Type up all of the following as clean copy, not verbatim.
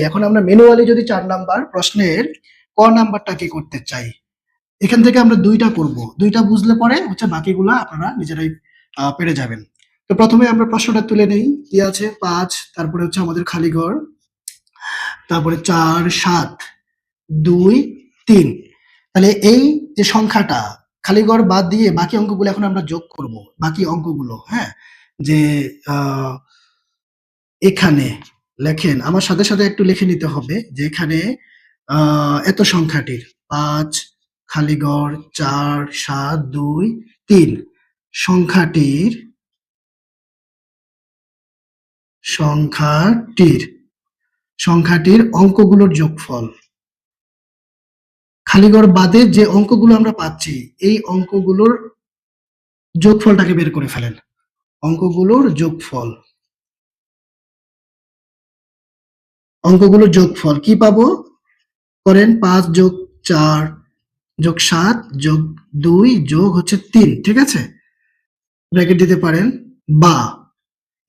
এখন আমরা ম্যানুয়ালি যদি 4 নাম্বার প্রশ্নের ক নাম্বারটাকে করতে চাই, এখান থেকে আমরা 2টা করব। 2টা বুঝলে পরে হচ্ছে বাকিগুলা আপনারা নিজেরাই পেরে যাবেন। তো প্রথমে আমরা প্রশ্নটা তুলে নেই। কি আছে? 5, তারপরে হচ্ছে আমাদের খালি ঘর, তারপরে 4, 7, 2, 3। তাহলে এই যে সংখ্যাটা খালি ঘর বাদ দিয়ে বাকি অঙ্কগুলো এখন আমরা যোগ করব। বাকি অঙ্কগুলো, হ্যাঁ? যে এখানে লেখেন, আমার সাথে সাথে একটু লিখে নিতে হবে যে এখানে এত সংখ্যাটির 5 খালি ঘর 4, 7, 2, 3 সংখ্যাটির অঙ্কগুলোর যোগফল। খালি ঘর বাদে যে অঙ্কগুলো আমরা পাচ্ছি এই অঙ্কগুলোর যোগফলটাকে বের করে ফেলেন। অঙ্কগুলোর যোগফল কি পাবো? করেন 5 যোগ 4 যোগ 7 যোগ 2 যোগ হচ্ছে 3, ঠিক আছে? ব্র্যাকেট দিতে পারেন। বা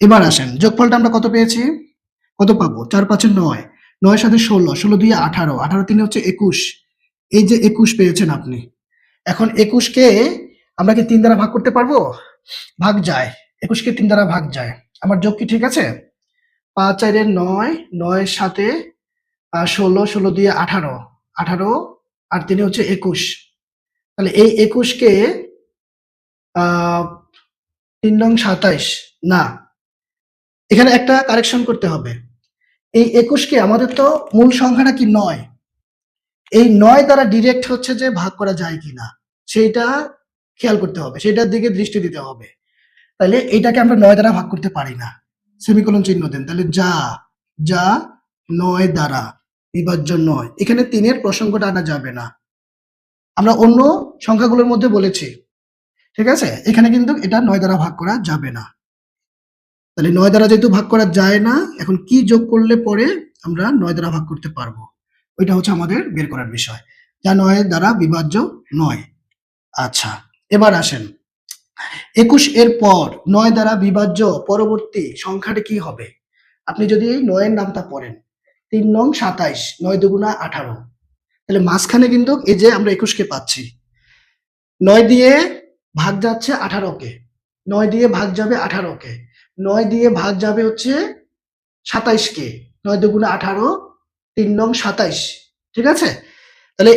এবার আসেন, যোগফলটা আমরা কত পেয়েছি? কত পাবো? 4 5 9, 9 সাথে 16, 16 2 18, 18 3 হচ্ছে 21। এই যে 21 পেয়েছেন আপনি। এখন 21 কে আমরা কি 3 দ্বারা ভাগ করতে পারবো? ভাগ যায়। 21 কে 3 দ্বারা ভাগ যায়। আমার যোগ কি ঠিক আছে? 5 4 এর 9, 9 এর সাথে 16, 16 2 18, 18 আর 3 হচ্ছে 21। তাহলে এই 21 কে 3 নং 27 না, এখানে একটা কারেকশন করতে হবে। এই 21 কে আমাদের তো মূল সংখ্যাটা কি 9, এই 9 দ্বারা ডিরেক্ট হচ্ছে যে ভাগ করা যায় কিনা সেইটা খেয়াল করতে হবে, সেটার দিকে দৃষ্টি দিতে হবে। তাহলে এটাকে আমরা 9 দ্বারা ভাগ করতে পারি না, সেমিকোলন চিহ্ন দেন। তাহলে যা 9 দ্বারা বিভাজ্য নয়, এখানে 3 এর প্রসঙ্গটা আনা যাবে না। আমরা অন্য সংখ্যাগুলোর মধ্যে বলেছি, ঠিক আছে? এখানে কিন্তু এটা 9 দ্বারা ভাগ করা যাবে না। তাহলে 9 দ্বারা যেহেতু ভাগ করা যায় না, এখন কি যোগ করলে পরে আমরা 9 দ্বারা ভাগ করতে পারবো, ওইটা হচ্ছে আমাদের বের করার বিষয়। যা 9 দ্বারা বিভাজ্য নয়। আচ্ছা, এবার আসেন 21 এর পর 9 দ্বারা বিভাজ্য পরবর্তী সংখ্যাটি কি হবে? আপনি যদি 9 এর নামটা পড়েন, 3 নং 27, 9 দুগুণা 18। তাহলে মাঝখানে কিন্তু এই যে আমরা 21 কে পাচ্ছি, 9 দিয়ে ভাগ যাচ্ছে 18 কে, 9 দিয়ে ভাগ যাবে 18 কে, 9 দিয়ে ভাগ যাবে হচ্ছে 27 কে, 9 দুগুণা 18, 3 নং 27, ঠিক আছে? তাহলে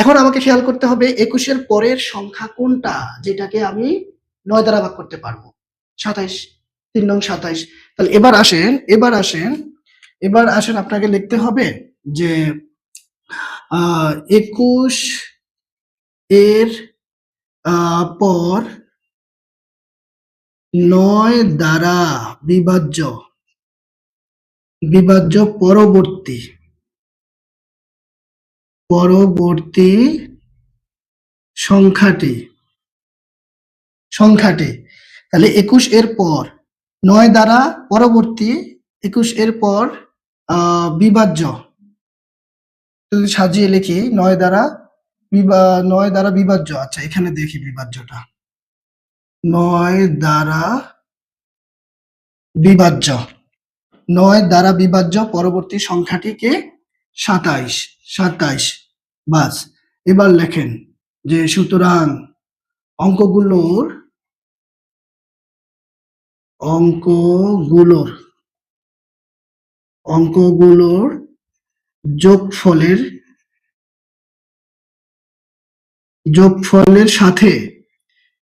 এখন আমাকে খেয়াল করতে হবে 21 এর পরের সংখ্যা কোনটা যেটাকে আমি 9 দ্বারা ভাগ করতে পারবো? 27, 3 নং 27। তাহলে এবার আসেন আপনাকে লিখতে হবে যে 21 এর পর 9 দ্বারা বিভাজ্য পরবর্তী সংখ্যাটি। তাহলে 21 এর পর 9 দ্বারা পরবর্তী, 21 এর পর বিভাজ্য, যদি সাজিয়ে লিখি 9 দ্বারা বিভাজ্য। আচ্ছা, এখানে দেখি বিভাজ্যটা, 9 দ্বারা বিভাজ্য পরবর্তী সংখ্যাটিকে 27। বাস, এবার লেখেন যে সুতরাং অঙ্কগুলোর যোগফলের সাথে,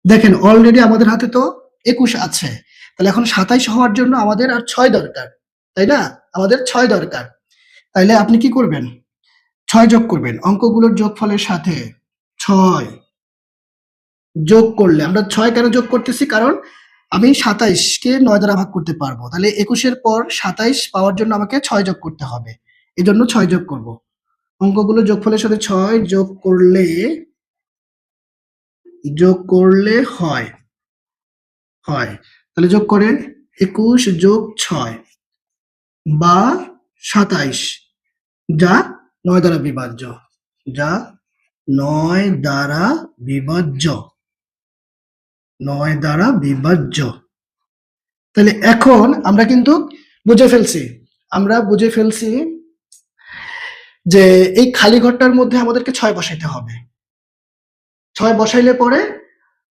দেখেন অলরেডি আমাদের হাতে তো 21 আছে, তাহলে এখন 27 হওয়ার জন্য আমাদের আর 6 দরকার, তাই না? আমাদের 6 দরকার। তাইলে আপনি কি করবেন? 6 যোগ করবেন। অঙ্কগুলোর যোগফলের সাথে 6 যোগ করলে, আমরা 6 কেন যোগ করতেছি? কারণ আমি 27 কে 9 দ্বারা ভাগ করতে পারবো। তাহলে 21 এর পর 27 পাওয়ার জন্য আমাকে 6 যোগ করতে হবে। এজন্য 6 যোগ করব। অঙ্কগুলোর যোগফলের সাথে 6 যোগ করলে হয়। তাহলে যোগ করেন 21 যোগ 6 বা 27, যা 9 দ্বারা বিভাজ্য। 9 দ্বারা বিভাজ্য। তাহলে এখন আমরা কিন্তু বুঝে ফেলছি যে এই খালি ঘরটার মধ্যে আমাদেরকে 6 বসাইতে হবে। 6 বসাইলে পরে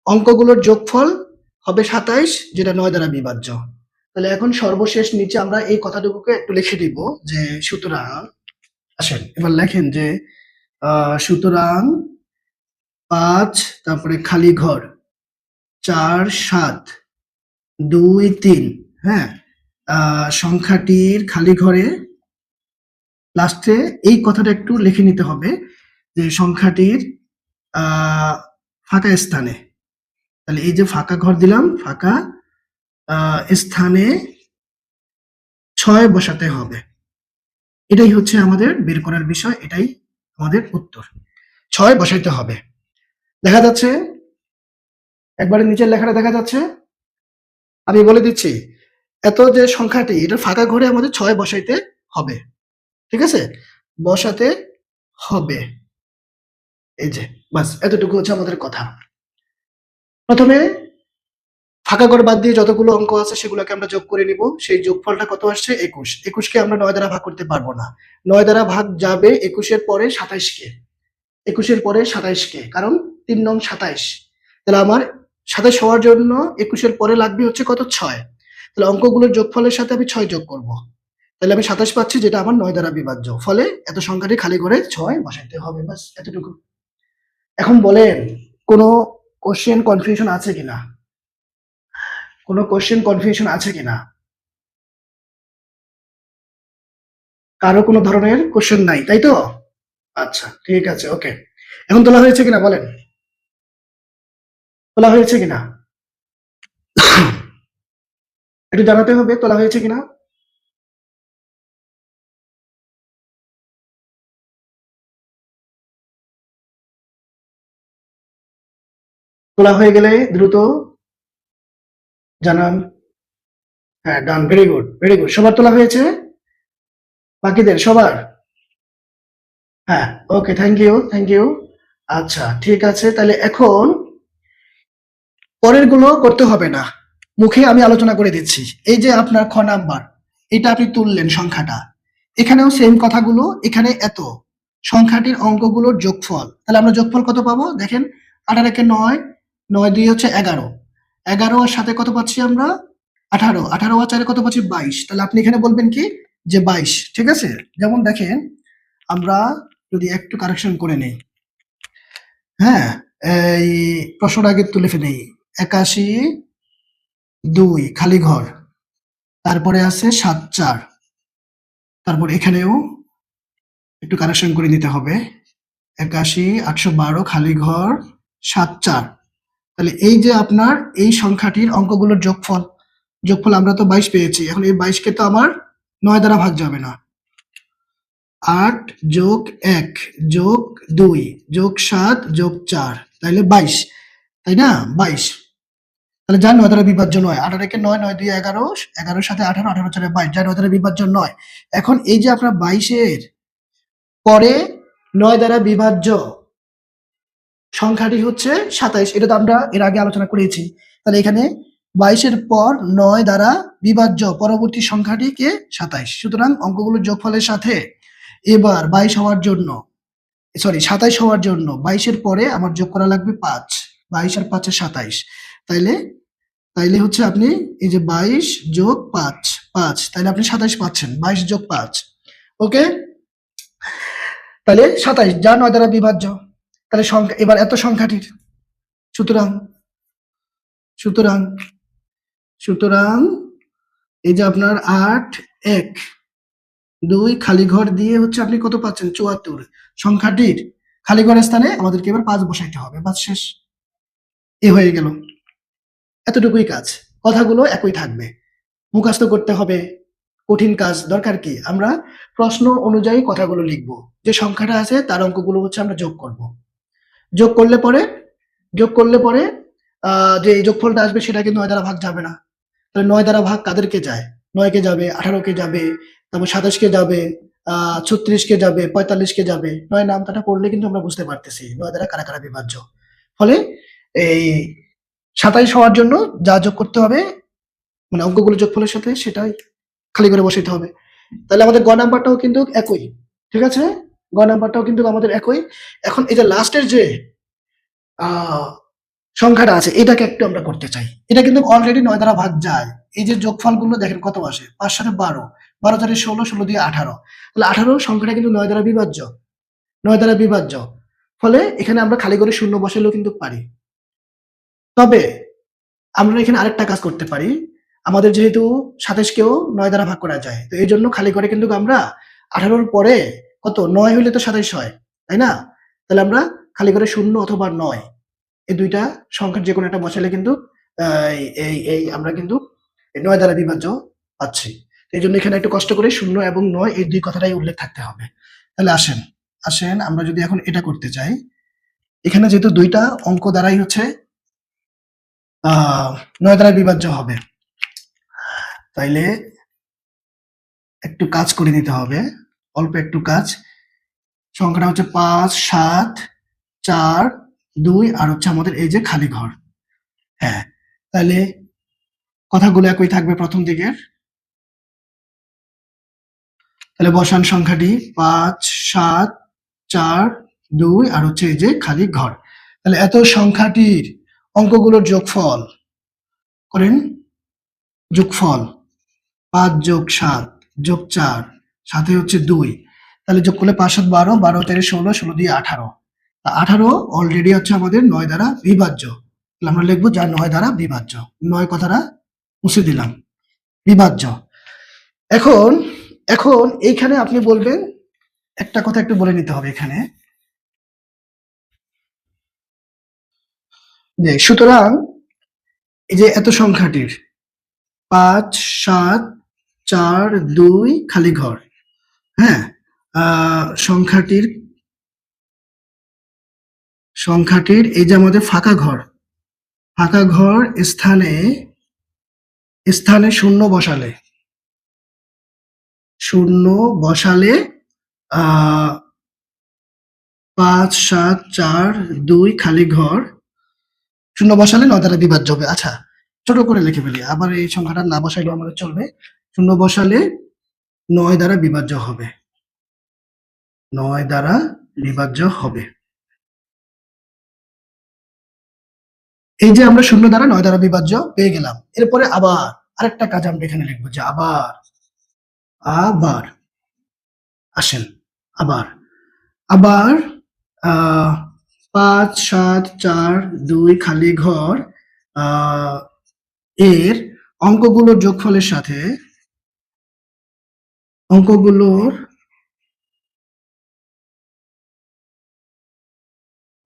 অঙ্কগুলোর যোগফল হবে 27, যেটা 9 দ্বারা বিভাজ্য। তাহলে এখন সর্বশেষ নিচে আমরা এই কথাটুকুকে একটু লিখে দিব যে সুতরাং, আসেন এবার লেখেন যে সুতরাং 5 তারপরে খালি ঘর 4 7 2 3, হ্যাঁ, সংখ্যাটির খালি ঘরে লাস্টে এই কথাটা একটু লিখে নিতে হবে যে সংখ্যাটির ফাঁকা স্থানে, তাহলে এই যে ফাঁকা ঘর দিলাম, ফাঁকা স্থানে 6 বসাতে হবে। এটাই হচ্ছে আমাদের বের করার বিষয়, এটাই আমাদের উত্তর। 6 বসাইতে হবে। দেখা যাচ্ছে একবারে নিচের লেখাটা দেখা যাচ্ছে, আমি বলে দিচ্ছি, এত যে সংখ্যাটি এটা ফাঁকা ঘরে আমাদের 6 বসাইতে হবে, ঠিক আছে, বসাতে হবে। এই যে বাস এতটুকু হচ্ছে আমাদের কথা। প্রথমে ফাঁকা ঘর বাদ দিয়ে যতগুলো অঙ্ক আছে সেগুলোকে আমরা যোগ করে নিব। সেই যোগফলটা কত আসছে? 21। 21কে আমরা 9 দ্বারা ভাগ করতে পারবো না। 9 দ্বারা ভাগ যাবে 21-এর পরে 27-কে। 21-এর পরে 27-কে, কারণ 3 নং 27। তাহলে আমার 27 হওয়ার জন্য 21-এর পরে লাগবে হচ্ছে কত? 6। তাহলে অঙ্কগুলোর যোগফলের সাথে আমি 6 যোগ করব। তাহলে আমি 27 পাচ্ছি, যেটা আমার 9 দ্বারা বিভাজ্য। ফলে এত সংখ্যাটি খালি ঘরে 6 বসাইতে হবে, বাস এতটুকু। এখন বলেন কোনো কোশ্চেন কনফিউশন আছে কিনা? কোনো কোশ্চেন কনফিউশন আছে কিনা? কারো কোনো ধরনের কোশ্চেন নাই, তাই তো? আচ্ছা ঠিক আছে, ওকে। এখন তোলা হয়েছে কিনা বলেন, তোলা হয়েছে কিনা? একটু জানাতে হবে তোলা হয়েছে কিনা। তোলা হয়ে গেলে দ্রুত জানান। হ্যাঁ ডান, ভেরি গুড ভেরি গুড। সবার তোলা হয়েছে? বাকিদের সবার? হ্যাঁ, ওকে, থ্যাংক ইউ থ্যাংক ইউ। আচ্ছা ঠিক আছে, তাহলে এখন পরের গুলো করতে হবে না, মুখে আমি আলোচনা করে দিচ্ছি। এই যে আপনার খ নাম্বার, এটা আপনি তুললেন সংখ্যাটা, এখানেও সেম কথাগুলো, এখানে এত সংখ্যাটির অঙ্কগুলোর যোগফল। তাহলে আমরা যোগফল কত পাবো দেখেন, 18 কে 9, 9 2 হচ্ছে 11, 11 আর সাথে কত পাচ্ছি আমরা? 18, 18 আর 4 কত পাচ্ছি? 22। তাহলে আপনি এখানে বলবেন কি যে 22, ঠিক আছে। যেমন দেখেন আমরা যদি একটু কারেকশন করে নেই, হ্যাঁ, এই প্রশ্নটা আগে তুলে ফেলি। 81 2 খালি ঘর, তারপরে আছে 7 4, তারপর এখানেও একটু কারেকশন করে নিতে হবে। 81 812 খালি ঘর 7 4। তাহলে এই যে আপনার এই সংখ্যাটির অঙ্কগুলোর যোগফল, যোগফল আমরা তো 22 পেয়েছি। এখন এই 22 কে তো আমার 9 দ্বারা ভাগ যাবে না। 8 যোগ 1 যোগ 2 যোগ 7 যোগ 4, তাইলে 22, তাই না? 22। তাহলে যা 9 দ্বারা বিভাজ্য নয়। 18 কে 9, 9 2 11, 11 সাথে 18, 18 4 22, যা 9 দ্বারা বিভাজ্য নয়। এখন এই যে আপনার 22 এর পরে 9 দ্বারা বিভাজ্য সংখ্যাটি হচ্ছে 27, এটা তো আমরা এর আগে আলোচনা করেছি। তাহলে এখানে 22 এর পর 9 দ্বারা বিভাজ্য পরবর্তী সংখ্যাটিকে 27। সুতরাং অঙ্কগুলোর যোগফলের সাথে এবার 22 হওয়ার জন্য, সরি 27 হওয়ার জন্য 22 এর পরে আমার যোগ করা লাগবে 5। 22 আর 5 এ 27। তাইলে হচ্ছে আপনি এই যে 22 যোগ 5, 5, তাইলে আপনি 27 পাচ্ছেন। 22 যোগ 5, ওকে। তাহলে 27 যা 9 দ্বারা বিভাজ্য। তাহলে সংখ্যা এবার এত সংখ্যাটির, সুতরাং সুতরাং সুতরাং এই যে আপনার 8 1 2 খালি ঘর দিয়ে হচ্ছে আপনি কত পাচ্ছেন? 74। সংখ্যাটির খালি ঘরের স্থানে আমাদেরকে এবার 5 বসাইতে হবে, বাস শেষ। এ হয়ে গেল, এতটুকুই কাজ। কথাগুলো একই থাকবে, মুখস্থ করতে হবে, কঠিন কাজ দরকার কি? আমরা প্রশ্ন অনুযায়ী কথাগুলো লিখবো। যে সংখ্যাটা আছে তার অঙ্কগুলো হচ্ছে আমরা যোগ করব। যোগ করলে পরে যে যোগফলটা আসবে সেটা কিন্তু 9 দ্বারা ভাগ যাবে না। তাহলে 9 দ্বারা ভাগ কাদেরকে যায়? 9 কে যাবে, 18 কে যাবে, তারপর 27 কে যাবে, 36 কে যাবে, 45 কে যাবে। 9 নামটা পড়লে কিন্তু আমরা বুঝতে পারতেছি 9 দ্বারা কারা কারা বিভাজ্য। ফলে এই 27 হওয়ার জন্য যা যোগ করতে হবে, মানে অঙ্কগুলো যোগফলের সাথে, সেটাই খালি করে বসাইতে হবে। তাহলে আমাদের গ নাম্বারটাও কিন্তু একই, ঠিক আছে। গ নাম্বারটাও কিন্তু আমাদের একই। এখন এই যে লাস্টের যে আহ, সংখ্যাটা আছে এটাকে একটু আমরা করতে চাই। এটা কিন্তু অলরেডি 9 দ্বারা ভাগ যায়। এই যে যোগফলগুলো দেখেন কত আসে, 5 7 12, 12 4 16, 16 দিয়ে 18, তাহলে 18 সংখ্যাটা কিন্তু 9 দ্বারা বিভাজ্য, 9 দ্বারা বিভাজ্য। ফলে এখানে আমরা খালি করে শূন্য বসালেও কিন্তু পারি। তবে আমরা এখানে আরেকটা কাজ করতে পারি। আমাদের যেহেতু 27 কেও 9 দ্বারা ভাগ করা যায়, তো এই জন্য খালি করে কিন্তু আমরা 18 পরে কত 9 হইলে তো 27 হয়, তাই না? তাহলে আমরা খালি করে 0 অথবা 9 এই দুইটা সংখ্যার যে কোনো একটা বসালে কিন্তু এই আমরা কিন্তু 9 দ্বারা বিভাজ্য পাচ্ছি। এই জন্য এখানে একটু কষ্ট করে 0 এবং 9 এই দুই কথাটাই উল্লেখ থাকতে হবে। তাহলে আসেন আসেন আমরা যদি এখন এটা করতে চাই, এখানে যেহেতু দুইটা অঙ্ক দ্বারাই হচ্ছে 9 দ্বারা বিভাজ্য হবে, তাইলে একটু কাজ করে নিতে হবে, অল্প একটু কাজ। সংখ্যাটা হচ্ছে 5 7 4 2 আর হচ্ছে আমাদের এই যে খালি ঘর। হ্যাঁ, তাহলে কথাগুলো একই থাকবে প্রথম দিকের। তাহলে বসান সংখ্যাটি 5 7 4 2 আর হচ্ছে এই যে খালি ঘর। তাহলে এত সংখ্যাটির অঙ্কগুলোর যোগফল করেন, যোগফল 5 যোগ 7 যোগ 4 সাথে হচ্ছে 2, তাহলে যোগ করলে 5 7 12, 12 4 16, 16 দিয়ে 18, 18 অলরেডি হচ্ছে আমাদের 9 দ্বারা বিভাজ্য। তাহলে আমরা লিখবো যা 9 দ্বারা বিভাজ্য। 9 কথাটা মুছে দিলাম, বিভাজ্য। এখন এখন এইখানে আপনি বলবেন, একটা কথা একটু বলে নিতে হবে এখানে, যে সুতরাং এই যে এত সংখ্যাটির 5 7 4 2 খালি ঘর, হ্যাঁ, সংখ্যাটির সংখ্যাটির এই যে আমাদের ফাঁকা ঘর, ফাঁকা ঘর স্থানে স্থানে শূন্য বসালে, শূন্য বসালে 5 7 4 2 খালি ঘর, শূন্য বসালে 9 দ্বারা বিভাজ্য হবে। আচ্ছা, ছোট করে লিখে ফেলি, আবার এই সংখ্যাটা না বসাইলেও আমাদের চলবে। শূন্য বসালে 9 দ্বারা বিভাজ্য হবে, 9 দ্বারা বিভাজ্য হবে। এই যে আমরা শূন্য দ্বারা 9 দ্বারা বিভাজ্য পেয়ে গেলাম। এরপরে আবার আরেকটা কাজ আমরা এখানে লিখবো, যে আবার, আবার আসেন, আবার, আবার 5 7 4 2 খালি ঘর এর অঙ্কগুলোর যোগফলের সাথে অঙ্কগুলোর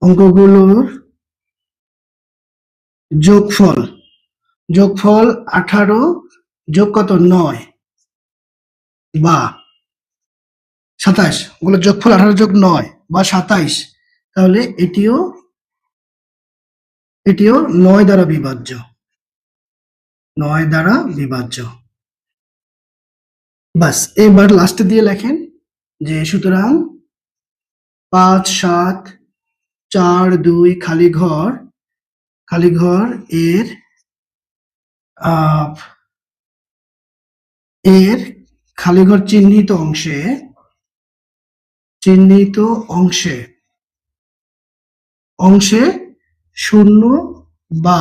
অঙ্কগুলোর যোগফল, যোগফল 18 যোগ কত 9 বা 27, ওগুলো যোগফল 18 যোগ 9 বা 27, তাহলে এটিও এটিও 9 দ্বারা বিভাজ্য, 9 দ্বারা বিভাজ্য। বাস, এবার লাস্টে দিয়ে লেখেন যে সুতরাং 5 7 4 2 খালি ঘর, খালি ঘর এর এর খালি ঘর চিহ্নিত অংশে, চিহ্নিত অংশে অংশে 0 বা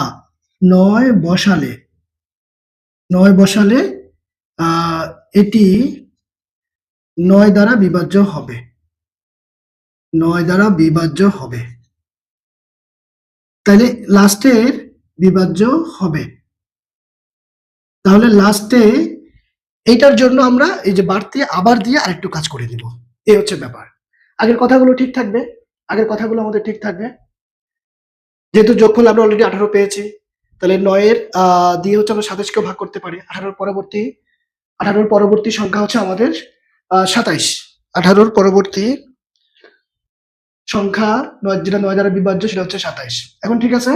9 বসালে, 9 বসালে এটি 9 দ্বারা বিভাজ্য হবে, 9 দ্বারা বিভাজ্য হবে। তাহলে লাস্টের বিভাজ্য হবে। তাহলে লাস্টে এইটার জন্য আমরা এই যে বাড়তি আবার দিয়ে আরেকটু কাজ করে দিব, এই হচ্ছে ব্যাপার। আগের কথাগুলো ঠিক থাকবে, আগের কথাগুলো আমাদের ঠিক থাকবে। যেহেতু যোগফল আমরা অলরেডি 18 পেয়েছি, তাহলে 9 এর দিয়ে হচ্ছে আমরা 27 কেও ভাগ করতে পারি। 18 পরবর্তী সংখ্যা হচ্ছে আমাদের 27। 18 পরবর্তী সংখ্যা যেটা 9 দ্বারা বিভাজ্য সেটা হচ্ছে 27। এখন ঠিক আছে,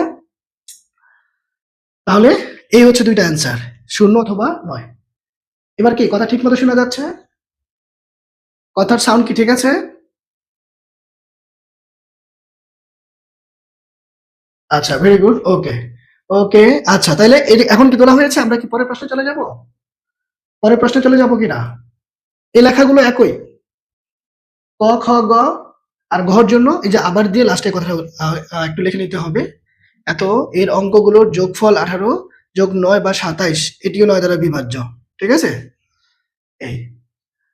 তাহলে এই হচ্ছে দুইটা অ্যান্সার, 0 অথবা 9। এবার কি কথা ঠিক মতো শোনা যাচ্ছে? কথার সাউন্ড কি ঠিক আছে? আচ্ছা, ভেরি গুড, ওকে ওকে। আচ্ছা, তাহলে এখন কি তোলা হয়েছে, আমরা কি পরের প্রশ্নে চলে যাব? পরের প্রশ্নে চলে যাব কিনা? এই লেখাগুলো একই, ক খ গ আর ঘর জন্য এই যে আবার দিয়ে লাস্টে কথাটা একটু লিখে নিতে হবে। এত এর অঙ্কগুলোর যোগফল 18 যোগ 9 বা 27 এটিও 9 দ্বারা বিভাজ্য। ঠিক আছে? এই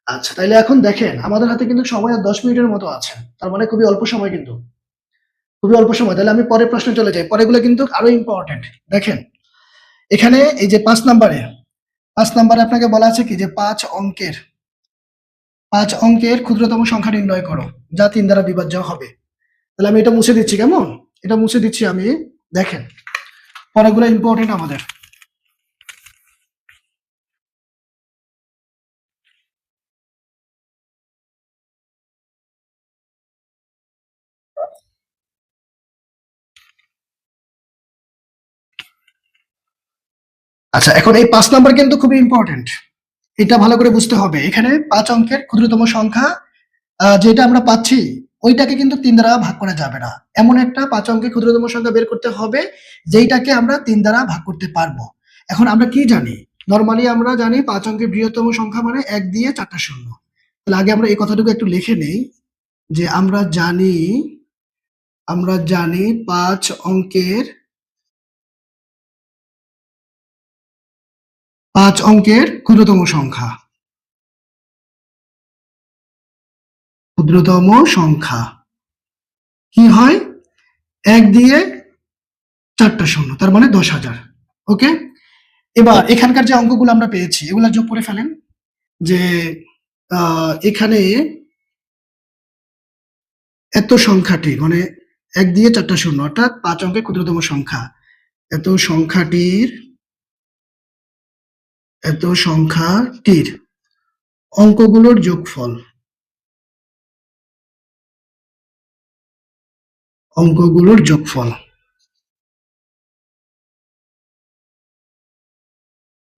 আচ্ছা, তাইলে এখন দেখেন আমাদের হাতে কিন্তু সময় আর 10 মিনিটের মতো আছে। তার মানে খুবই অল্প সময় কিন্তু। খুবই অল্প সময়। তাহলে আমি পরের প্রশ্নে চলে যাই। পরেরগুলো কিন্তু আরো ইম্পর্টেন্ট। দেখেন, এখানে এই যে 5 নাম্বারে আপনাকে বলা আছে কি যে 5 অঙ্কের ক্ষুদ্রতম সংখ্যা নির্ণয় করো যা 3 দ্বারা বিভাজ্য হবে। তাহলে আমি এটা মুছে দিচ্ছি, কেমন? এটা মুছে দিচ্ছি আমি। দেখেন, পরেরগুলো ইম্পর্টেন্ট আমাদের। আচ্ছা, এখন এই 5 নাম্বার কিন্তু খুবই ইম্পর্টেন্ট। এটা ভালো করে বুঝতে হবে। এখানে 5 অঙ্কের ক্ষুদ্রতম সংখ্যা যেটা আমরা পাচ্ছি ওইটাকে কিন্তু 3 দ্বারা ভাগ করা যাবে না। এমন একটা 5 অঙ্কের ক্ষুদ্রতম সংখ্যা বের করতে হবে যেইটাকে আমরা 3 দ্বারা ভাগ করতে পারবো। এখন আমরা কি জানি? নরমালি আমরা জানি 5 অঙ্কের বৃহত্তম সংখ্যা মানে 1 দিয়ে 4টা শূন্য। তাহলে আগে আমরা এই কথাটুকু একটু লিখে নেই যে আমরা জানি 5 অঙ্কের ক্ষুদ্রতম সংখ্যা কি হয়? 1 দিয়ে 4টা শূন্য, তার মানে 10,000। ওকে? এবার এখানকার যে অঙ্কগুলো আমরা পেয়েছি এগুলা যোগ করে ফেলেন। যে এখানে এত সংখ্যাটি মানে 1 দিয়ে 4টা শূন্য অর্থাৎ 5 অঙ্কের ক্ষুদ্রতম সংখ্যা। এত সংখ্যাটির অঙ্কগুলোর যোগফল।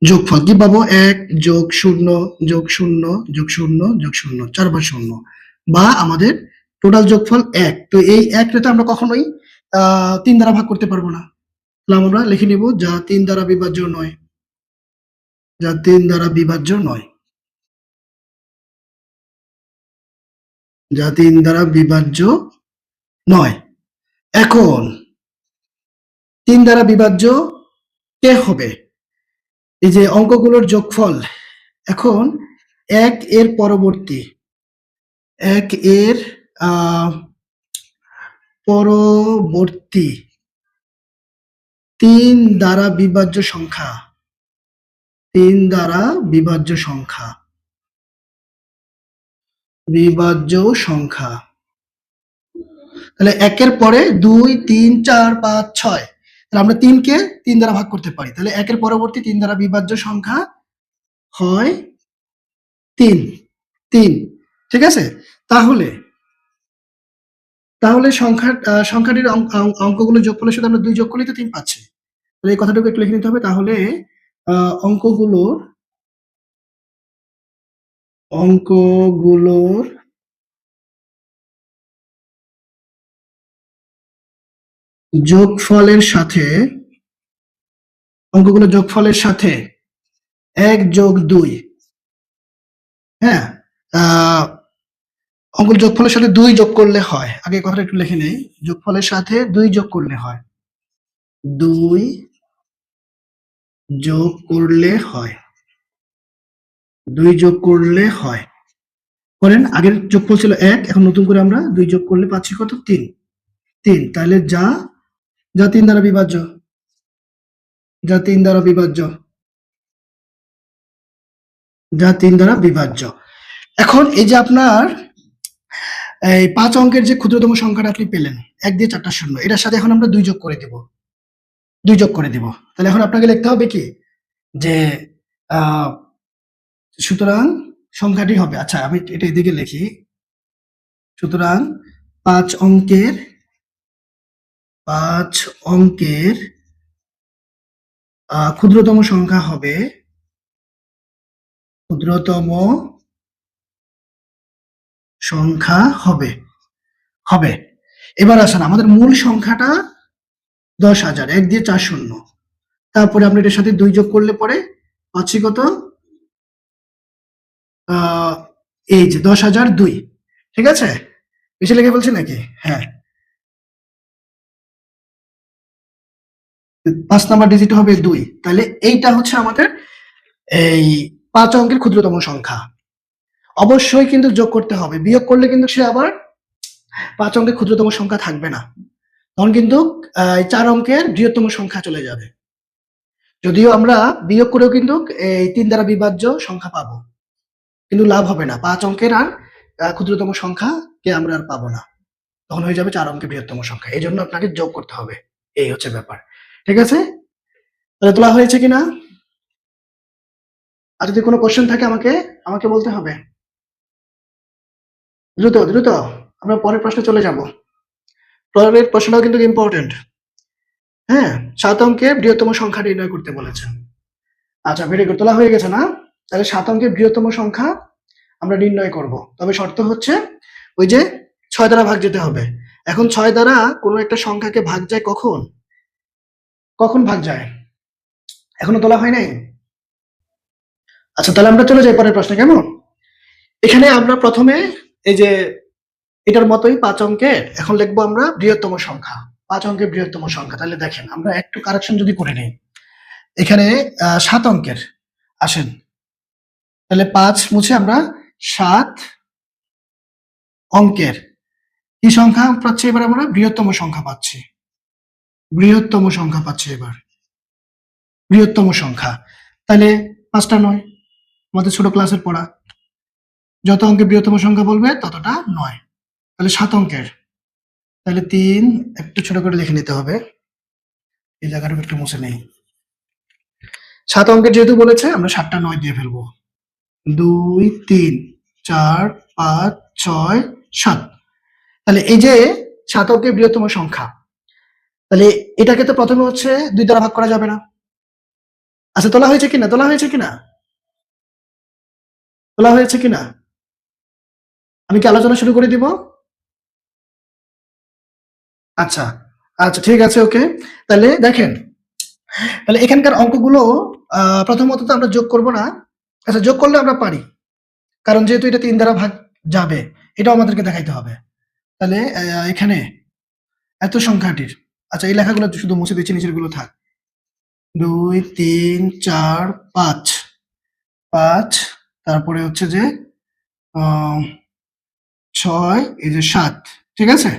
যোগফল কি পাবো? 1 যোগ 0 যোগ 0 যোগ 0 যোগ 0 4 বার 0 বা আমাদের টোটাল যোগফল 1। তো এই 1 টা আমরা কখনোই 3 দ্বারা ভাগ করতে পারবো না। তাহলে আমরা লিখে নিব যা 3 দ্বারা বিভাজ্য নয়। যা 3 দ্বারা বিভাজ্য নয়। যা 3 দ্বারা বিভাজ্য নয়। এখন 3 দ্বারা বিভাজ্য কে হবে? এই যে অঙ্কগুলোর যোগফল। এখন 1 এর পরবর্তী 3 দ্বারা বিভাজ্য সংখ্যা। 3 দ্বারা বিভাজ্য সংখ্যা। তাহলে 1 এর পরে 2 3 4 5 6। তাহলে আমরা 3 কে 3 দ্বারা ভাগ করতে পারি। তাহলে 1 এর পরবর্তী 3 দ্বারা বিভাজ্য সংখ্যা হয় 3। ঠিক আছে? তাহলে সংখ্যাটির অঙ্কগুলো যোগফলের সাথে আমরা 2 যোগ করলেই তো 3 পাচ্ছি। তাহলে এই কথাটুকু একটু লিখে নিতে হবে। তাহলে অঙ্কগুলোর যোগফলের সাথে 1 যোগ 2, হ্যাঁ, অঙ্কের যোগফলের সাথে 2 যোগ করলে হয়। আগে কথাটা একটু লিখে নেই। যোগফলের সাথে 2 যোগ করলে হয়। 2 যোগ করলে হয়। করেন, আগের যোগফল ছিল 1, এখন নতুন করে আমরা 2 যোগ করলে পাচ্ছি কত? 3। তাহলে যা 3 দ্বারা বিভাজ্য। যা 3 দ্বারা বিভাজ্য। এখন এই যে আপনার এই 5 অঙ্কের যে ক্ষুদ্রতম সংখ্যাটা আপনি পেলেন 1 দিয়ে 4টা শূন্য, এটার সাথে এখন আমরা 2 যোগ করে দেব। তাহলে এখন আপনাকে লিখতে হবে কি যে সুতরাং সংখ্যাটি হবে, আচ্ছা আমি এটা এদিকে লিখি। সুতরাং 5 অঙ্কের ক্ষুদ্রতম সংখ্যা হবে হবে। এবার আসেন আমাদের মূল সংখ্যাটা 10,000, 1 দিয়ে 4 শূন্য। তারপরে আমরা এটার সাথে 2 যোগ করলে পরে পাচ্ছি কত? এই যে 10,002। ঠিক আছে? বেশি লিখে ফেলছি নাকি? হ্যাঁ, 5 নাম্বার ডিজিট হবে 2। তাহলে এইটা হচ্ছে আমাদের এই 5 অঙ্কের ক্ষুদ্রতম সংখ্যা। অবশ্যই কিন্তু যোগ করতে হবে। বিয়োগ করলে কিন্তু সে আবার 5 অঙ্কের ক্ষুদ্রতম সংখ্যা থাকবে না। তখন কিন্তু 4 অঙ্কের বৃহত্তম সংখ্যা চলে যাবে। যদিও আমরা বিয়োগ করেও কিন্তু এই 3 দ্বারা বিভাজ্য সংখ্যা পাবো। কিন্তু লাভ হবে না। 5 অঙ্কের আর ক্ষুদ্রতম সংখ্যাকে আমরা আর পাবো না। তখন হয়ে যাবে 4 অঙ্কের বৃহত্তম সংখ্যা। এজন্য আপনাকে যোগ করতে হবে। এই হচ্ছে ব্যাপার। ঠিক আছে? তাহলে তোলা হয়েছে কিনা? আর যদি কোনো কোয়েশ্চেন থাকে আমাকে বলতে হবে। দ্রুত, দ্রুত। আমরা পরের প্রশ্নে চলে যাব। পরের প্রশ্নটাও কিন্তু ইম্পর্টেন্ট। হ্যাঁ? 7 অঙ্কের বৃহত্তম সংখ্যা নির্ণয় করতে বলেছেন। আচ্ছা, ভেরি গুড। তোলা হয়ে গেছে না? তাহলে 7 অঙ্কের বৃহত্তম সংখ্যা আমরা নির্ণয় করব। তবে শর্ত হচ্ছে ওই যে 6 দ্বারা ভাগ যেতে হবে। এখন 6 দ্বারা কোনো একটা সংখ্যাকে ভাগ যায় কখন? কখন ভাগ যায়? এখনো তোলা হয় নাই? আচ্ছা, তাহলে আমরা চলে যাই পরের প্রশ্নে, কেমন? এখানে আমরা প্রথমে এই যে এটার মতোই 5 অঙ্কের এখন লিখবো আমরা বৃহত্তম সংখ্যা। 5 অঙ্কের বৃহত্তম সংখ্যা। তাহলে দেখেন আমরা একটু কারেকশন যদি করে নেই। এখানে 7 অঙ্কের আসেন। তাহলে 5 মুছে আমরা 7 অঙ্কের কি সংখ্যা পাচ্ছি এবার আমরা? বৃহত্তম সংখ্যা পাচ্ছি। বৃহত্তম সংখ্যা পাচ্ছি এবার। বৃহত্তম সংখ্যা। তাহলে 5টা নয়। আমাদের ছোট ক্লাসের পড়া। যত অঙ্কের বৃহত্তম সংখ্যা বলবে ততটা নয়। তাহলে 7 অঙ্কের। তাহলে 3 একটু ছোট করে লিখে নিতে হবে। এই জায়গাটা একটু মুছে নেই। 7 অঙ্কের যেহেতু বলেছে আমরা 7টা 9 দিয়ে ফেলবো। 2, 3, 4, 5, 6, 7। তাহলে এই যে 7 অঙ্কের বৃহত্তম সংখ্যা। তাহলে এটাকে তো প্রথমে হচ্ছে 2 দ্বারা ভাগ করা যাবে না। আচ্ছা, তোলা হয়েছে কিনা? তোলা হয়েছে কিনা? তোলা হয়েছে কিনা? আমি কি আলোচনা শুরু করে দিব? আচ্ছা, আচ্ছা, ঠিক আছে, ওকে। তাহলে দেখেন, তাহলে এখানকার অঙ্কগুলো প্রথমত তো আমরা যোগ করব না। আচ্ছা, যোগ করলে আমরা পারি। কারণ যেহেতু এটা 3 দ্বারা ভাগ যাবে, এটাও আমাদেরকে দেখাইতে হবে। তাহলে এখানে এত সংখ্যাটির, আচ্ছা এই লেখাগুলো শুধু মুছে দিচ্ছি, নিচের গুলো থাক। 2, 3, 4, 5, 5, তারপরে হচ্ছে যে 6, এই যে 7, ঠিক আছে?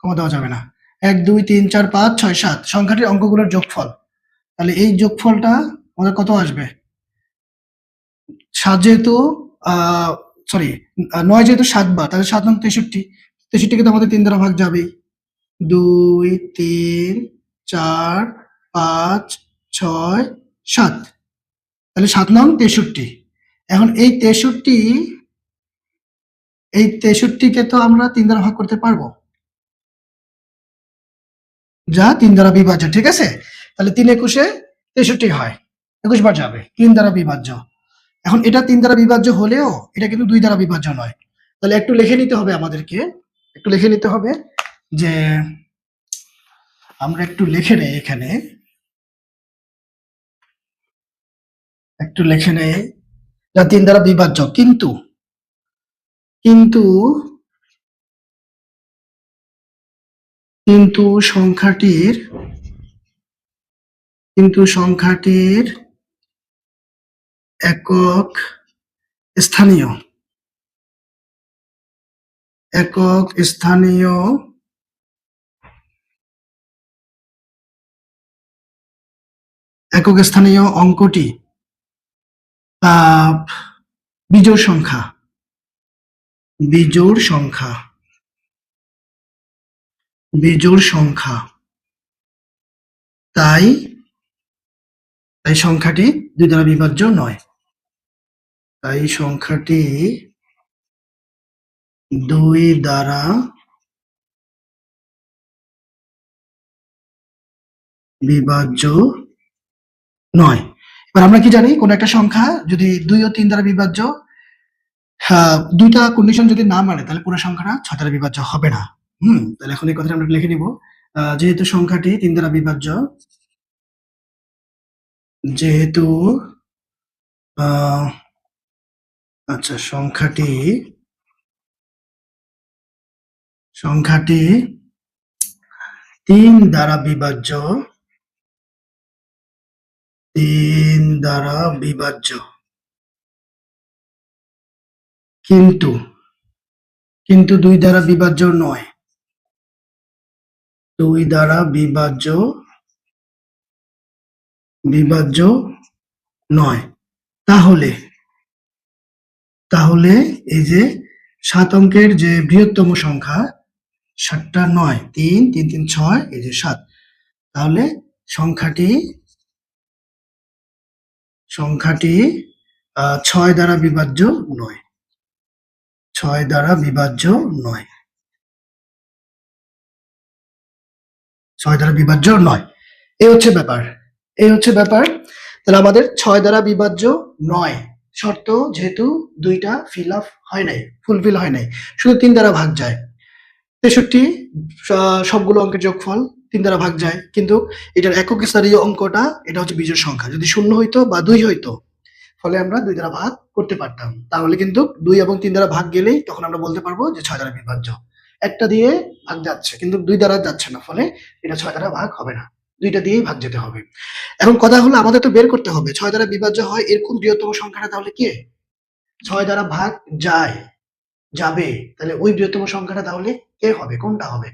কমা দেওয়া যাবে না। 1, 2, 3, 4, 5, 6, 7 সংখ্যাটির অঙ্কগুলোর যোগফল। তাহলে এই যোগফলটা আমাদের কত আসবে? 7 যেহেতু সরি 9 যেহেতু 7 বার, তাহলে 7 নং 63। 63 কে তো আমাদের 3 দ্বারা ভাগ যাবেই। 2, 3, 4, 5, 6, 7। তাহলে 7 নং 63। এখন এই 63 কে তো আমরা 3 দ্বারা ভাগ করতে পারবো। যা 3 দ্বারা বিভাজ্য, ঠিক আছে? তাহলে 3 একুশে 63 হয়। 21 বার যাবে। 3 দ্বারা বিভাজ্য। এখন এটা 3 দ্বারা বিভাজ্য হলেও এটা কিন্তু 2 দ্বারা বিভাজ্য নয়। তাহলে একটু লিখে নিতে হবে আমাদেরকে। একটু লিখে নিতে হবে যে আমরা একটু লিখে নেই এখানে। একটু লিখে নেই যা 3 দ্বারা বিভাজ্য। কিন্তু কিন্তু কিন্তু সংখ্যাটির একক স্থানীয় একক স্থানীয় একক স্থানীয় অঙ্কটি বিজোড় সংখ্যা। বিজোড় সংখ্যা। বিজোড় সংখ্যা। তাই সংখ্যাটি 2 দ্বারা বিভাজ্য নয়। তাই সংখ্যাটি 2 দ্বারা বিভাজ্য নয়। এবার আমরা কি জানি? কোন একটা সংখ্যা যদি 2 ও 3 দ্বারা বিভাজ্য, 2টা কন্ডিশন যদি না মানে তাহলে পুরো সংখ্যাটা 6 দ্বারা বিভাজ্য হবে না। তাহলে এখন এই কথাটা আমরা লিখে নিব। যেহেতু সংখ্যাটি 3 দ্বারা বিভাজ্য, যেহেতু আচ্ছা সংখ্যাটি সংখ্যাটি 3 দ্বারা বিভাজ্য, 3 দ্বারা বিভাজ্য, কিন্তু 2 দ্বারা বিভাজ্য নয়, 2 দ্বারা বিভাজ্য নয়। তাহলে এই যে 7 অঙ্কের যে বৃহত্তম সংখ্যা 7টা 9, 3 3 3 6, এই যে 7। তাহলে সংখ্যাটি 6 দ্বারা বিভাজ্য নয়, 6 দ্বারা বিভাজ্য নয়, 6 দ্বারা বিভাজ্য নয়। এই হচ্ছে ব্যাপার। তাহলে আমাদের 6 দ্বারা বিভাজ্য নয় শর্ত যেহেতু 2টা ফুলফিল হয় নাই, শুধু 3 দ্বারা ভাগ যায়। 63 সবগুলো অঙ্কের যোগফল 3 দ্বারা ভাগ যায়, কিন্তু এটার একক স্থায়ী অঙ্কটা এটা হচ্ছে বিজোড় সংখ্যা। যদি 0 হইতো বা 2 হইতো, ফলে আমরা 2 দ্বারা ভাগ করতে পারতাম। তাহলে কিন্তু 2 এবং 3 দ্বারা ভাগ গেলেই তখন আমরা বলতে পারবো যে 6 দ্বারা বিভাজ্য। একটা দিয়ে ভাগ যাচ্ছে, কিন্তু 2 দ্বারা যাচ্ছে না, ফলে এটা 6 দ্বারা ভাগ হবে না। 2টা দিয়েই ভাগ যেতে হবে। এখন কথা হলো আমাদের তো বের করতে হবে 6 দ্বারা বিভাজ্য হয় এরকম বৃহত্তম সংখ্যাটা তাহলে কে? 6 দ্বারা ভাগ যাবে, তাহলে ওই বৃহত্তম সংখ্যাটা তাহলে কে হবে, কোনটা হবে?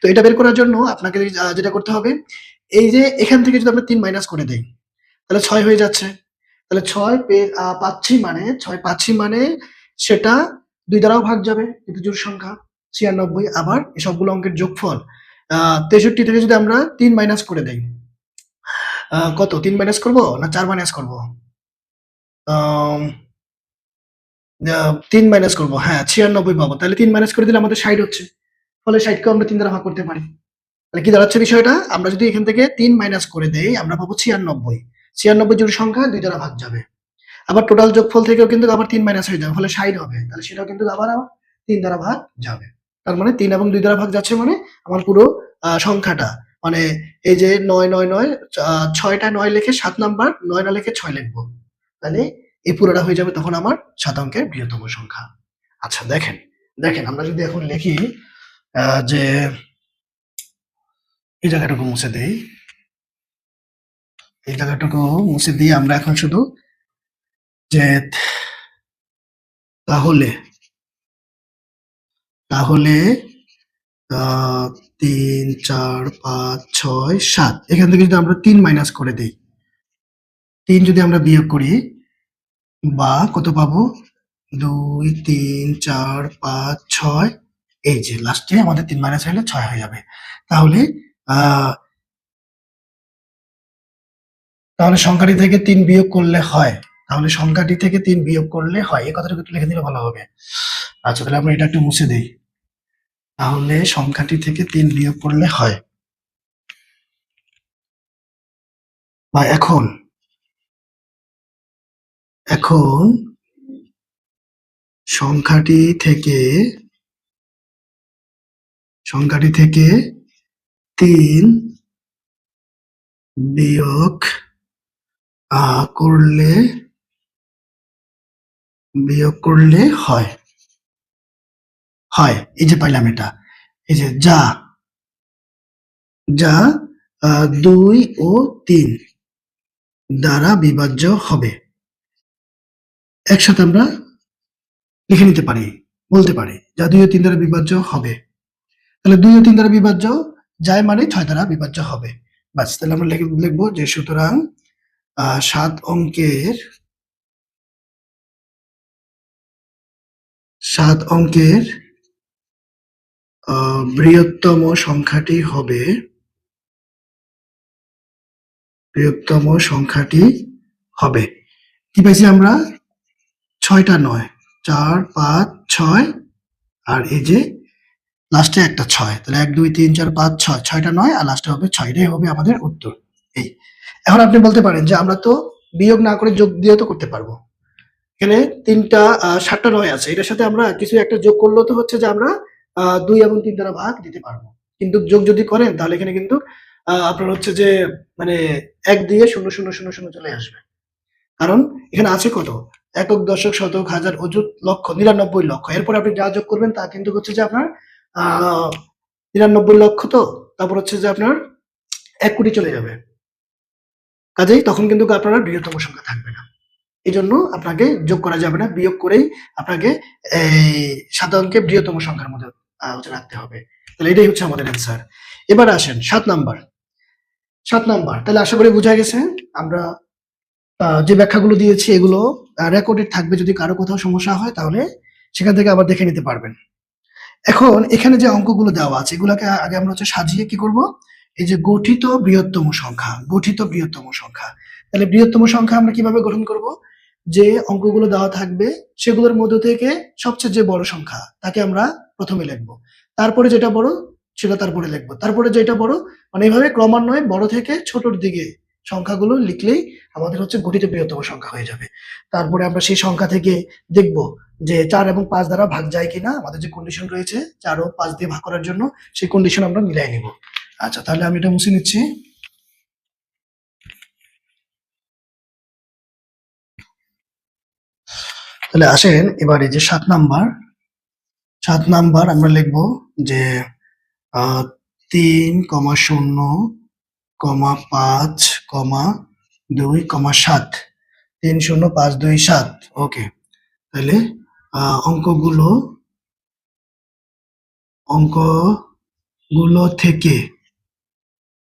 তো এটা বের করার জন্য আপনাকে যেটা করতে হবে, এই যে এখান থেকে যদি আমরা 3 মাইনাস করে দেই, তাহলে 6 হয়ে যাচ্ছে। তাহলে 6 পাচ্ছি মানে সেটা 2 দ্বারাও ভাগ যাবে, কিন্তু জোড় সংখ্যা 96। আবার এই সবগুলো অঙ্কের যোগফল 63 থেকে যদি আমরা 3 মাইনাস করে দেই, কত 3 মাইনাস করব না 4 মাইনাস করব? 3 মাইনাস করব, হ্যাঁ 96 পাবো। তাহলে 3 মাইনাস করে দিলে আমাদের 60 হচ্ছে, ফলে 60 কেও আমরা 3 দ্বারা ভাগ করতে পারি। তাহলে কি দাঁড়াচ্ছে বিষয়টা, আমরা যদি এখান থেকে 3 মাইনাস করে দেই আমরা পাবো 96। 96 জোড় সংখ্যা 2 দ্বারা ভাগ যাবে। আবার টোটাল যোগফল থেকেও কিন্তু আবার 3 মাইনাস হয়ে যাবে, ফলে 60 হবে। তাহলে সেটাও কিন্তু আবার 3 দ্বারা ভাগ যাবে। তার মানে 3 এবং 2 দ্বারা ভাগ যাচ্ছে, মানে আমার পুরো সংখ্যাটা, মানে এই যে 9 9 9 6টা 9 লিখে 7 নাম্বার, 9 না লিখে 6 লিখবো, তাহলে এই পুরোটা হয়ে যাবে তখন আমার 7 অঙ্কের বৃহত্তম সংখ্যা। আচ্ছা দেখেন আমরা যদি এখন লিখি যে এই জায়গাটুকু মুছে দেই, এই জায়গাটুকু মুছে দিয়ে আমরা এখন শুধু যে তাহলে 3 4 5 6 7 এখান থেকে যদি আমরা 3 মাইনাস করে দেই, 3 যদি আমরা বিয়োগ করি বা কত পাবো, 2 3 4 5 6, এই যে লাস্টে আমাদের 3 মাইনাস হলে 6 হয়ে যাবে। তাহলে সংখ্যাটি থেকে 3 বিয়োগ করলে হয়, এই কথাটুকু একটু লিখে দিলে ভালো হবে। আচ্ছা তাহলে আমরা এটা একটু মুছে দেই, তাহলে সংখ্যাটি থেকে 3 বিয়োগ করলে হয়, বা এখন সংখ্যাটি থেকে 3 বিয়োগ করলে হয়, এই যে পাইলাম এটা, এই যে যা 2 ও 3 দ্বারা বিভাজ্য হবে। একসাথে আমরা লিখে নিতে পারি, বলতে পারি যা 2 ও 3 দ্বারা বিভাজ্য হবে। তাহলে 2 ও 3 দ্বারা বিভাজ্য যায় মানে 6 দ্বারা বিভাজ্য হবে। বাস, তাহলে আমরা লিখবো যে সুতরাং 7 অঙ্কের বৃহত্তম সংখ্যাটি হবে, কি পাইছি আমরা, 6টা 9, 4 5 6, আর এই যে লাস্টে একটা 6, তাহলে 1 2 3 4 5 6, 6টা 9 আর লাস্টে হবে 6, এটাই হবে আমাদের উত্তর। এই এখন আপনি বলতে পারেন যে আমরা তো বিয়োগ না করে যোগ দিয়ে তো করতে পারবো, এখানে 7টা 9 আছে, এটার সাথে আমরা কিছু একটা যোগ করলেও তো হচ্ছে যে আমরা 2 এবং 3 দ্বারা ভাগ দিতে পারবো। কিন্তু যোগ যদি করেন তাহলে এখানে কিন্তু আপনার হচ্ছে যে মানে 1 দিয়ে 0 0 0 0 চলে আসবে, কারণ এখানে আছে কত, একক দশক শতক হাজার অযুত লক্ষ 99 লক্ষ, এরপর আপনি যা যোগ করবেন তা কিন্তু হচ্ছে যে আপনার 93 লক্ষ, তো তারপর হচ্ছে যে আপনার 1 কোটি চলে যাবে। কাজেই তখন কিন্তু আপনার বৃহত্তম সংখ্যা থাকবে না। এজন্য আপনাকে যোগ করা যাবে না, বিয়োগ করেই আপনাকে এই 7 অঙ্কের বৃহত্তম সংখ্যার মধ্যে হচ্ছে রাখতে হবে। তাহলে এটাই হচ্ছে আমাদের অ্যান্সার। এবার আসেন 7 নাম্বার। 7 নাম্বার তাহলে আশা করি বোঝা গেছে। আমরা যে ব্যাখ্যাগুলো দিয়েছি এগুলো রেকর্ডেড থাকবে, যদি কারো কোথাও সমস্যা হয় তাহলে সেখান থেকে আবার দেখে নিতে পারবেন। এখন এখানে যে অঙ্কগুলো দেওয়া আছে এগুলাকে আগে আমরা হচ্ছে সাজিয়ে কি করব, এই যে গঠিত বৃহত্তম সংখ্যা, গঠিত বৃহত্তম সংখ্যা। তাহলে বৃহত্তম সংখ্যা আমরা কিভাবে গঠন করব, যে অঙ্কগুলো দেওয়া থাকবে সেগুলোর মধ্যে থেকে সবচেয়ে যে বড় সংখ্যা তাকে আমরা প্রথমে লিখবো, তারপরে যেটা বড় সেটা তারপরে লিখবো, তারপরে যেটা বড়, মানে এইভাবে ক্রমান্বয়ে বড় থেকে ছোটর দিকে সংখ্যাগুলো লিখলেই আমাদের হচ্ছে গঠিত বৃহত্তম সংখ্যা হয়ে যাবে। তারপরে আমরা সেই সংখ্যা থেকে দেখব যে 4 এবং 5 দ্বারা ভাগ যায় কিনা, আমাদের যে কন্ডিশন রয়েছে 4 ও 5 দিয়ে ভাগ করার জন্য সেই কন্ডিশন আমরা মিলাই নিব। আচ্ছা, তাহলে আমি এটা মুছে নিচ্ছি। তাহলে আসেন এবারে যে 7 নাম্বার আমরা লিখব যে 3,0,5,2,7, 3,0,5,2,7। ওকে, তাহলে অঙ্কগুলো থেকে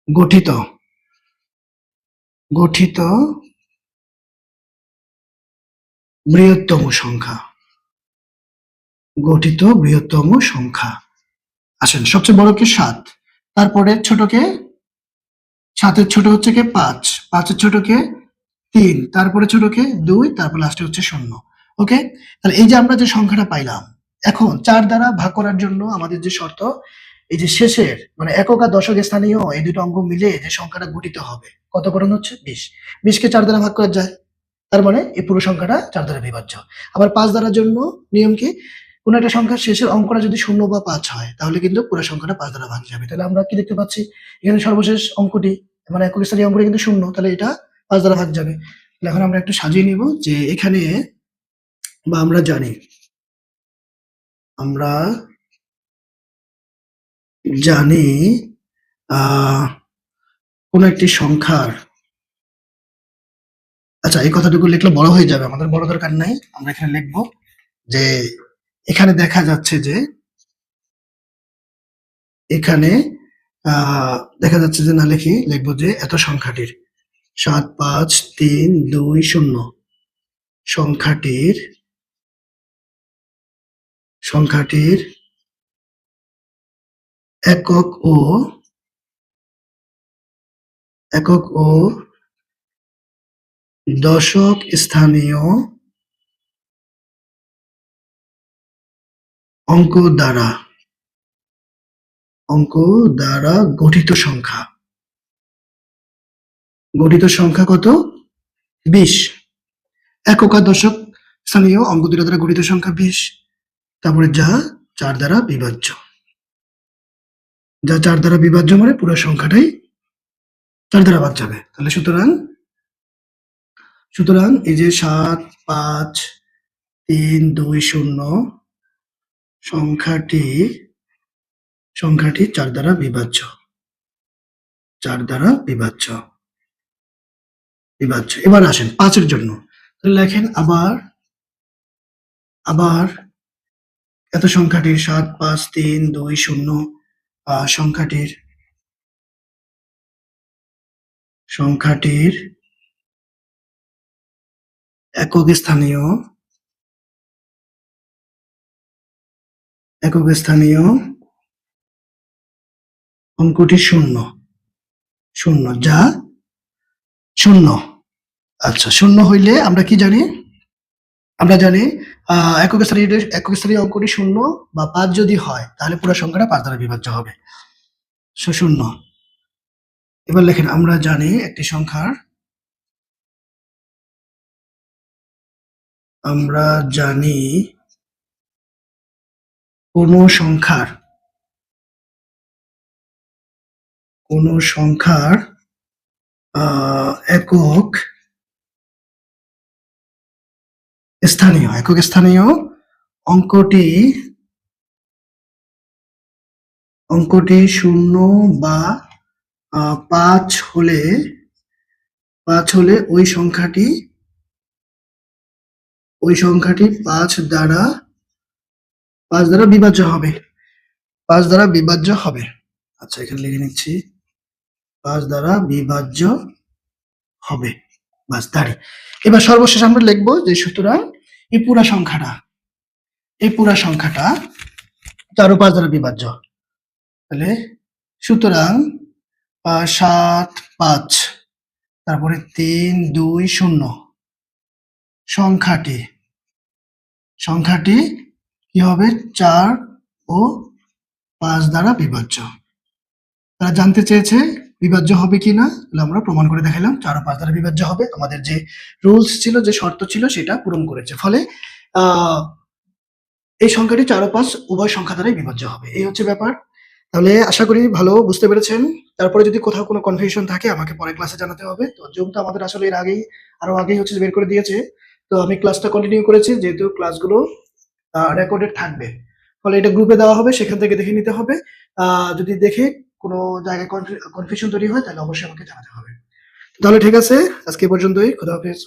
গঠিত বৃহত্তম সংখ্যা, গঠিত বৃহত্তম সংখ্যা। আসেন সবচেয়ে বড় কে 7, তারপরে ছোটকে 7-এর ছোট হচ্ছে কে 5, 5-এর ছোট কে 3, তারপরে ছোট কে 2, তারপর লাস্টে হচ্ছে 0। ওকে, তাহলে এই যে আমরা যে সংখ্যাটা পাইলাম, এখন 4 দ্বারা ভাগ করার জন্য আমাদের যে শর্ত, এই যে শেষের মানে একক আর দশক স্থানীয় এই দুটো অঙ্ক মিলে যে সংখ্যাটা গঠিত হবে কত করণ হচ্ছে 20, 20 কে 4 দ্বারা ভাগ করা যায়, তার মানে এই পুরো সংখ্যাটা 4 দ্বারা বিভাজ্য। আবার 5 দ্বারার জন্য নিয়ম কি, কোন একটা সংখ্যার শেষের অঙ্কটা যদি 0 বা 5 হয় তাহলে কিন্তু পুরো সংখ্যাটা 5 দ্বারা ভাগ যাবে। তাহলে আমরা কি দেখতে পাচ্ছি, এখানে সর্বশেষ অঙ্কটি মানে একক স্থানীয় অঙ্কটা কিন্তু 0, তাহলে এটা 5 দ্বারা ভাগ যাবে। তাহলে এখন আমরা একটু সাজিয়ে নিব যে এখানে বা আমরা জানি কোন একটি সংখ্যার, আচ্ছা এই কথাটুকু লিখলে বড় হয়ে যাবে, আমাদের বড় দরকার নাই। আমরা এখানে লিখবো যে এখানে দেখা যাচ্ছে যে এখানে দেখা যাচ্ছে যে না লিখবো যে এত সংখ্যাটির 7,5,3,2,0 সংখ্যাটির একক ও দশক স্থানীয় অঙ্ক দ্বারা গঠিত সংখ্যা কত 20, একক আর দশক স্থানীয় অঙ্ক দুটো দ্বারা গঠিত সংখ্যা 20, তারপরে যা 4 দ্বারা বিভাজ্য, মানে পুরো সংখ্যাটাই 4 দ্বারা ভাগ যাবে। তাহলে সুতরাং এই যে 7,5,3,2,0 সংখ্যাটি 4 দ্বারা বিভাজ্য, এবার আসেন 5 এর জন্য। তাহলে লেখেন আবার এত সংখ্যাটির 7,5,3,2,0 সংখ্যাটির একক স্থানীয় অঙ্কটি 0, যা 0। আচ্ছা, 0 হইলে আমরা কি জানি, আমরা জানি একক স্থানীয় অঙ্কটি 0 বা 5 যদি হয় তাহলে পুরো সংখ্যাটা 5 দ্বারা বিভাজ্য হবে। 0। এবার লেখেন আমরা জানি একটি সংখ্যার, আমরা জানি কোন সংখ্যার একক স্থানীয় অঙ্কটি অঙ্কটি 0 বা 5 হলে ওই সংখ্যাটি 5 দ্বারা বিভাজ্য হবে। 5 দ্বারা বিভাজ্য হবে। আচ্ছা, এখানে লিখে নিচ্ছি 5 দ্বারা বিভাজ্য হবে। বাস দাঁড়ি। এবার সর্বশেষ আমরা লিখব যে সুতরাং এই পুরা সংখ্যাটা 4 ও 5 দ্বারা বিভাজ্য। তাহলে সুতরাং 7, 5 তারপরে 3, 2, 0 সংখ্যাটি কি হবে 4 ও 5 দ্বারা বিভাজ্য। তারা জানতে চেয়েছে বিভাজ্য হবে কিনা, তাহলে আমরা প্রমাণ করে দেখালাম 4 ও 5 দ্বারা বিভাজ্য হবে। আমাদের যে রুলস ছিল, যে শর্ত ছিল সেটা পূরণ করেছে। ফলে এই সংখ্যাটি 4 ও 5 উভয় সংখ্যা দ্বারাই বিভাজ্য হবে। এই হচ্ছে ব্যাপার। তাহলে আশা করি ভালো বুঝতে পেরেছেন। তারপরে যদি কোথাও কোনো কনফিউশন থাকে আমাকে পরের ক্লাসে জানাতে হবে। তো যেহেতু আমাদের আসলে এর আরো আগেই হচ্ছে বের করে দিয়েছে, তো আমি ক্লাসটা কন্টিনিউ করেছি যেহেতু ক্লাসগুলো রেকর্ডেড থাকবে। ফলে এটা গ্রুপে দেওয়া হবে, সেখান থেকে দেখে নিতে হবে। যদি দেখে কোনো জায়গায় কনফিউশন তৈরি হয় তাহলে অবশ্যই আমাকে জানাতে হবে। তাহলে ঠিক আছে, আজকে এ পর্যন্তই। খোদা হাফেজ।